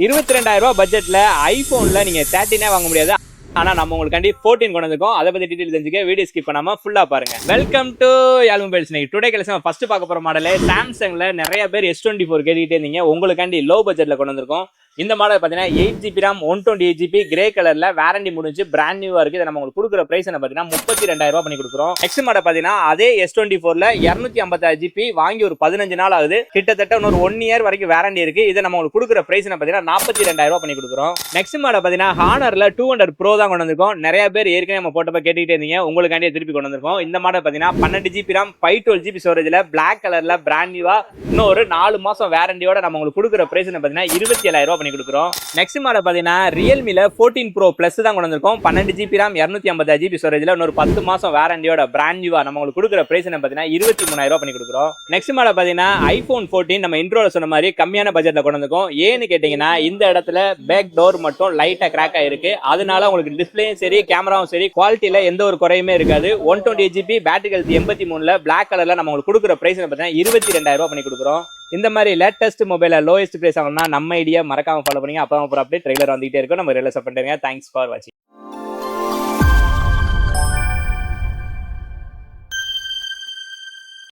22,000 பட்ஜெட்ல ஐபோன்ல நீங்க 13 வாங்க முடியாது. ஆனா நம்ம உங்களுக்கு 14 கொண்டு வந்திருக்கோம். அதை பத்தி டீடைல் தெரிஞ்சுக்க வீடியோ ஸ்கிப் பண்ணாம ஃபுல்லா பாருங்க. Welcome to Yarl mobiles. Today collection first பார்க்க போற மாடல் சாம்சங்ல நிறைய பேர் S24 கேட்டுட்டே இருந்தீங்க. உங்களுக்காண்டி லோ பட்ஜெட்ல கொண்டு வந்திருக்கோம். இந்த மாடல் பார்த்தீங்கன்னா 8GB RAM 128GB கிரே கலர்ல வாரண்டி முடிஞ்சு பிராண்ட் நியூவா இருக்கு. இதை நம்ம உங்களுக்கு கொடுக்குற பிரைஸ் என்ன பார்த்தீங்கன்னா 32,000 பண்ணி கொடுக்குறோம். நெக்ஸ்ட் மாடல் பார்த்தீங்கன்னா அதே S24ல 256GB வாங்கி ஒரு 15 நாள் ஆகுது. கிட்டத்தட்ட இன்னொரு 1 இயர் வரைக்கும் வாரண்டி இருக்கு. இதை நம்ம உங்களுக்கு கொடுக்குற பிரைஸ் என்ன பார்த்தீங்கன்னா 42,000 பண்ணி கொடுக்குறோம். நெக்ஸ்ட் மாடல் பார்த்தீங்கன்னா ஹானர்ல 200 Pro தான் கொண்டு வந்திருக்கோம். நிறைய பேர் ஏற்கனவே நம்ம போட்டப்ப கேட்டுக்கிட்டே இருந்தீங்க. உங்களுக்காண்டியே திருப்பி கொண்டு வந்திருக்கோம். இந்த மாடல் பார்த்தீங்கன்னா 12GB RAM 512GB ஸ்டோரேஜ்ல பிளாக் கலர்ல பிராண்ட் நியூவா இன்னொரு 4 மாசம் வாரண்டியோட நம்ம உங்களுக்கு கொடுக்குற பிரைஸ் என்ன பார்த்தீங்கன்னா 27,000 பண்ணி கொடுக்குறோம். நெக்ஸ்ட் மாடல் பார்த்தீங்கன்னா ரியல்மில 14 Pro Plus தான் கொண்டு வந்திருக்கோம். 12GB RAM 256GB ஸ்டோரேஜ்ல இன்னொரு 10 மாசம் வாரண்டியோட பிராண்ட் நியூவா நம்ம உங்களுக்கு கொடுக்குற பிரைஸ் என்ன பார்த்தீங்கன்னா 23,000 பண்ணி கொடுக்குறோம். நெக்ஸ்ட் மாடல் பார்த்தீங்கன்னா iPhone 14 நம்ம இன்ட்ரோல சொன்ன மாதிரி கம்மியான பட்ஜெட்ல கொண்டு வந்திருக்கோம். ஏன்னு கேட்டீங்கன்னா இந்த இடத்துல பேக் டோர் மட்டும் லைட்டா கிராக் ஆயிருக்கு. அதனால உங்களுக்கு டிஸ்பிளேயும் சரி கேமராவும் சரி குவாலிட்டியில எந்த ஒரு குறையுமே இருக்காது. 128GB பேட்டரி ஹெல்த் 83ல பிளாக் கலர்ல நம்ம உங்களுக்கு கொடுக்குற பிரைஸ் பார்த்தீங்கன்னா 22,000 பண்ணி கொடுக்குறோம். இந்த மாதிரி லேட்டஸ்ட் மொபைல லோயஸ்ட் பிரைஸ் ஆகணும்னா நம்ம ஐடியா மறக்காம ஃபாலோ பண்ணுங்க. அப்போ அப்புறம் அப்படியே ட்ரெய்லர் வந்துகிட்டே இருக்கும். நம்ம ரிலீஸ் பண்ணுறேங்க. தேங்க்ஸ் ஃபார் வாட்சிங்.